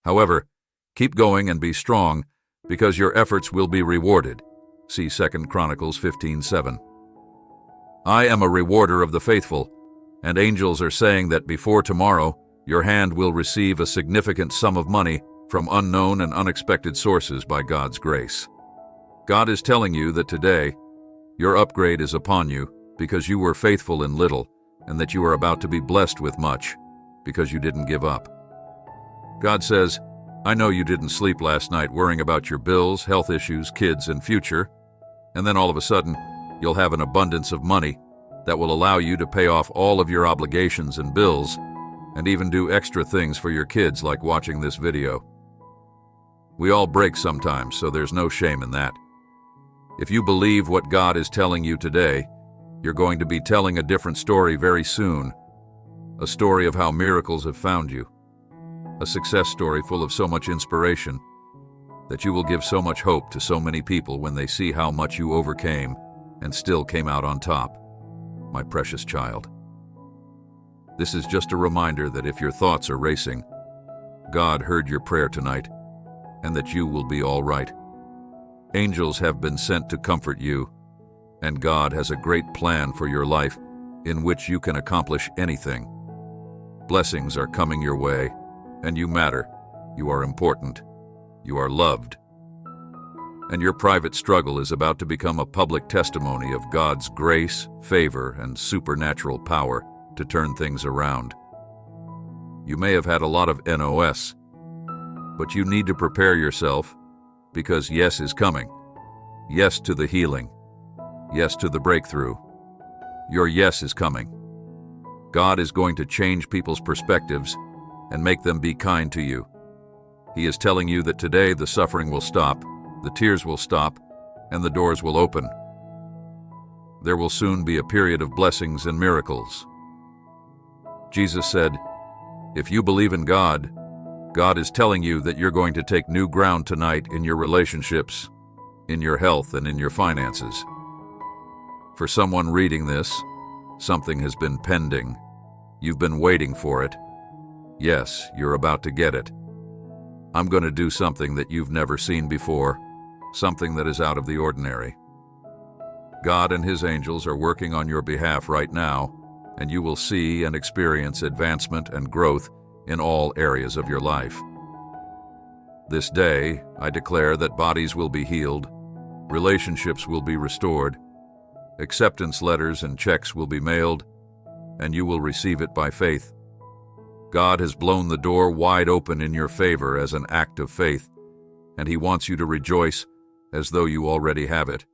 However, keep going and be strong, because your efforts will be rewarded. See 2 Chronicles 15:7. I am a rewarder of the faithful, and angels are saying that before tomorrow, your hand will receive a significant sum of money from unknown and unexpected sources by God's grace. God is telling you that today, your upgrade is upon you because you were faithful in little, and that you are about to be blessed with much because you didn't give up. God says, I know you didn't sleep last night worrying about your bills, health issues, kids, and future, and then all of a sudden, you'll have an abundance of money that will allow you to pay off all of your obligations and bills, and even do extra things for your kids like watching this video. We all break sometimes, so there's no shame in that. If you believe what God is telling you today, you're going to be telling a different story very soon. A story of how miracles have found you. A success story full of so much inspiration that you will give so much hope to so many people when they see how much you overcame and still came out on top. My precious child. This is just a reminder that if your thoughts are racing, God heard your prayer tonight, and that you will be all right. Angels have been sent to comfort you, and God has a great plan for your life in which you can accomplish anything. Blessings are coming your way, and you matter. You are important. You are loved. And your private struggle is about to become a public testimony of God's grace, favor, and supernatural power to turn things around. You may have had a lot of NOS, but you need to prepare yourself because yes is coming. Yes to the healing. Yes to the breakthrough. Your yes is coming. God is going to change people's perspectives and make them be kind to you. He is telling you that today the suffering will stop, the tears will stop, and the doors will open. There will soon be a period of blessings and miracles. Jesus said, if you believe in God, God is telling you that you're going to take new ground tonight in your relationships, in your health, and in your finances. For someone reading this, something has been pending. You've been waiting for it. Yes, you're about to get it. I'm going to do something that you've never seen before, something that is out of the ordinary. God and His angels are working on your behalf right now, and you will see and experience advancement and growth in all areas of your life. This day, I declare that bodies will be healed, relationships will be restored, acceptance letters and checks will be mailed, and you will receive it by faith. God has blown the door wide open in your favor as an act of faith, and He wants you to rejoice as though you already have it.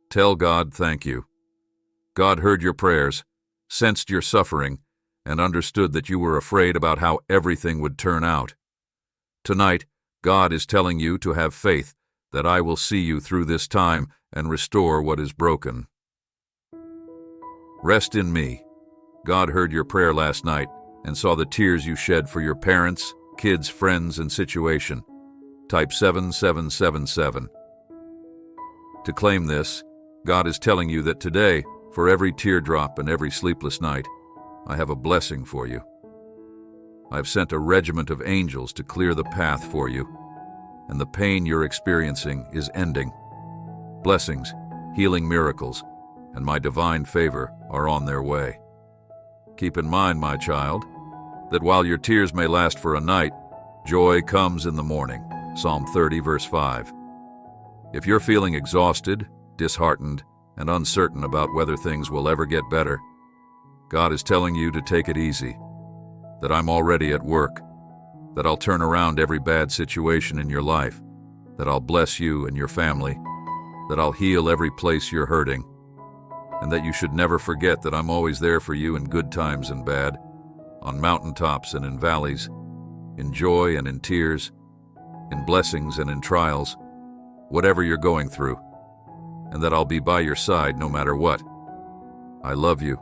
Tell God thank you. God heard your prayers, sensed your suffering, and understood that you were afraid about how everything would turn out. Tonight, God is telling you to have faith that I will see you through this time and restore what is broken. Rest in me. God heard your prayer last night and saw the tears you shed for your parents, kids, friends, and situation. Type 7777. To claim this, God is telling you that today, for every teardrop and every sleepless night, I have a blessing for you. I've sent a regiment of angels to clear the path for you, and the pain you're experiencing is ending. Blessings, healing miracles, and my divine favor are on their way. Keep in mind, my child, that while your tears may last for a night, joy comes in the morning. Psalm 30, verse 5. If you're feeling exhausted, disheartened, and uncertain about whether things will ever get better, God is telling you to take it easy, that I'm already at work, that I'll turn around every bad situation in your life, that I'll bless you and your family, that I'll heal every place you're hurting, and that you should never forget that I'm always there for you in good times and bad, on mountaintops and in valleys, in joy and in tears, in blessings and in trials, whatever you're going through, and that I'll be by your side no matter what. I love you,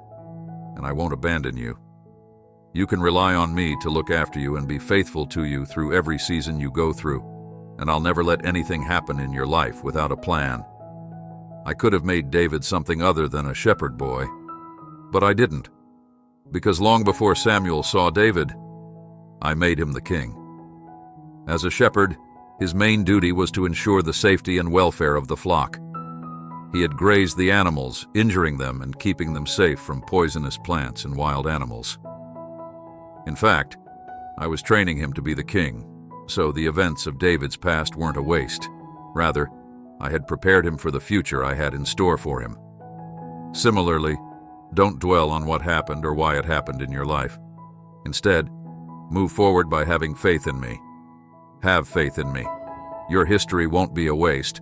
and I won't abandon you. You can rely on me to look after you and be faithful to you through every season you go through, and I'll never let anything happen in your life without a plan. I could have made David something other than a shepherd boy, but I didn't, because long before Samuel saw David, I made him the king. As a shepherd, his main duty was to ensure the safety and welfare of the flock. He had grazed the animals, injuring them and keeping them safe from poisonous plants and wild animals. In fact, I was training him to be the king, so the events of David's past weren't a waste. Rather, I had prepared him for the future I had in store for him. Similarly, don't dwell on what happened or why it happened in your life. Instead, move forward by having faith in me. Have faith in me. Your history won't be a waste.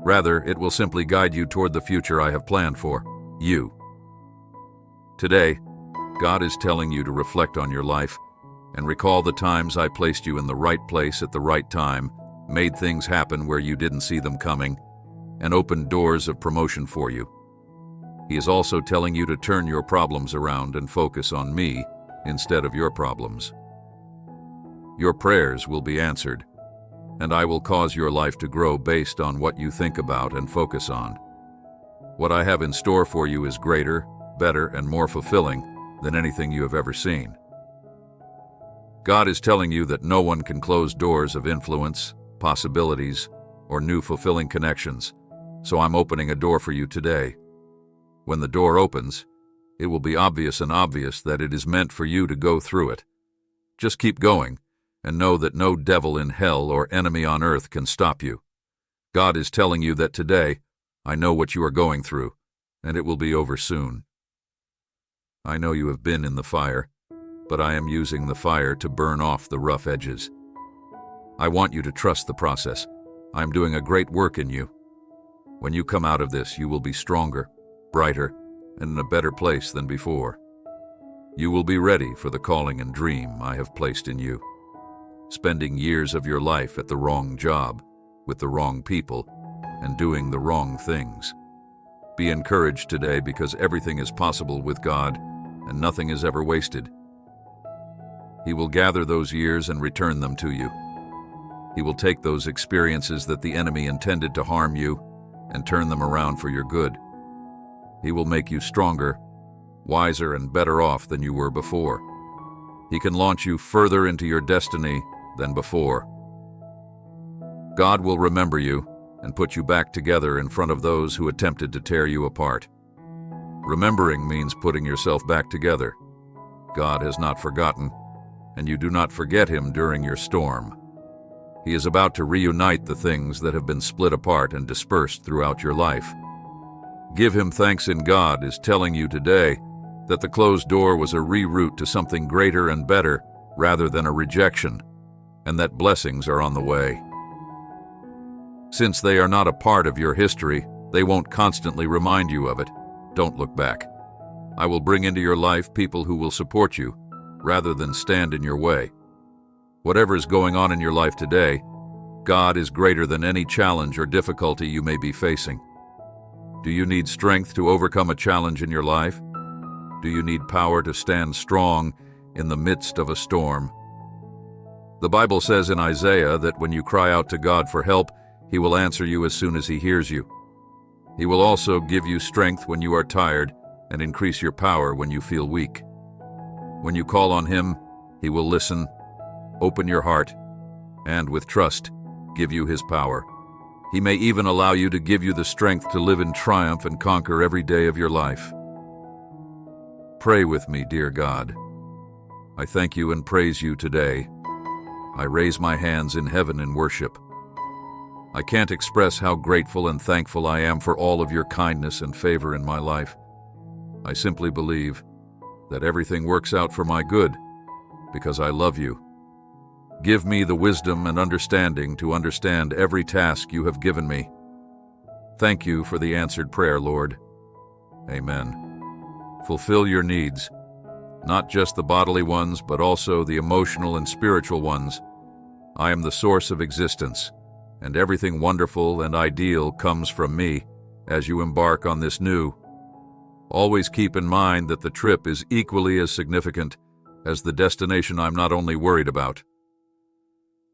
Rather, it will simply guide you toward the future I have planned for you. Today, God is telling you to reflect on your life and recall the times I placed you in the right place at the right time, made things happen where you didn't see them coming, and opened doors of promotion for you. He is also telling you to turn your problems around and focus on me instead of your problems. Your prayers will be answered, and I will cause your life to grow based on what you think about and focus on. What I have in store for you is greater, better, and more fulfilling than anything you have ever seen. God is telling you that no one can close doors of influence, possibilities, or new fulfilling connections, so I'm opening a door for you today. When the door opens, it will be obvious that it is meant for you to go through it. Just keep going, and know that no devil in hell or enemy on earth can stop you. God is telling you that today, I know what you are going through, and it will be over soon. I know you have been in the fire, but I am using the fire to burn off the rough edges. I want you to trust the process. I am doing a great work in you. When you come out of this, you will be stronger, brighter, and in a better place than before. You will be ready for the calling and dream I have placed in you. Spending years of your life at the wrong job, with the wrong people, and doing the wrong things. Be encouraged today because everything is possible with God, and nothing is ever wasted. He will gather those years and return them to you. He will take those experiences that the enemy intended to harm you and turn them around for your good. He will make you stronger, wiser, and better off than you were before. He can launch you further into your destiny than before. God will remember you and put you back together in front of those who attempted to tear you apart. Remembering means putting yourself back together. God has not forgotten, and you do not forget him during your storm. He is about to reunite the things that have been split apart and dispersed throughout your life. Give him thanks in God is telling you today that the closed door was a reroute to something greater and better rather than a rejection, and that blessings are on the way. Since they are not a part of your history, they won't constantly remind you of it. Don't look back. I will bring into your life people who will support you, rather than stand in your way. Whatever is going on in your life today, God is greater than any challenge or difficulty you may be facing. Do you need strength to overcome a challenge in your life? Do you need power to stand strong in the midst of a storm? The Bible says in Isaiah that when you cry out to God for help, he will answer you as soon as he hears you. He will also give you strength when you are tired and increase your power when you feel weak. When you call on him, he will listen, open your heart, and with trust, give you his power. He may even allow you to give you the strength to live in triumph and conquer every day of your life. Pray with me, dear God. I thank you and praise you today. I raise my hands in heaven in worship. I can't express how grateful and thankful I am for all of your kindness and favor in my life. I simply believe that everything works out for my good because I love you. Give me the wisdom and understanding to understand every task you have given me. Thank you for the answered prayer, Lord. Amen. Fulfill your needs, not just the bodily ones, but also the emotional and spiritual ones. I am the source of existence, and everything wonderful and ideal comes from me as you embark on this new. Always keep in mind that the trip is equally as significant as the destination I'm not only worried about.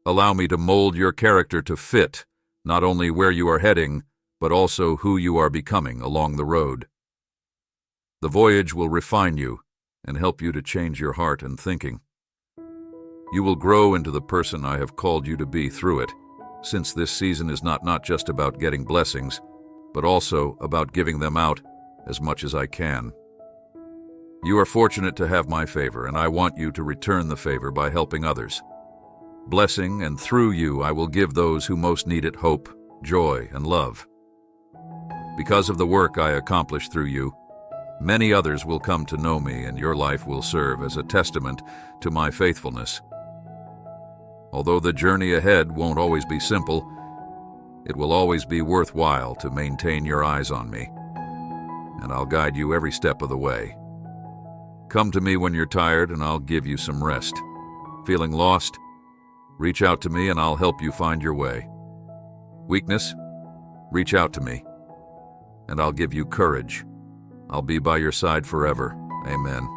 Allow me to mold your character to fit not only where you are heading, but also who you are becoming along the road. The voyage will refine you and help you to change your heart and thinking. You will grow into the person I have called you to be through it, since this season is not just about getting blessings, but also about giving them out as much as I can. You are fortunate to have my favor, and I want you to return the favor by helping others. Blessing, and through you I will give those who most need it hope, joy, and love. Because of the work I accomplish through you, many others will come to know me, and your life will serve as a testament to my faithfulness. Although the journey ahead won't always be simple, it will always be worthwhile to maintain your eyes on me, and I'll guide you every step of the way. Come to me when you're tired, and I'll give you some rest. Feeling lost? Reach out to me, and I'll help you find your way. Weakness? Reach out to me, and I'll give you courage. I'll be by your side forever. Amen.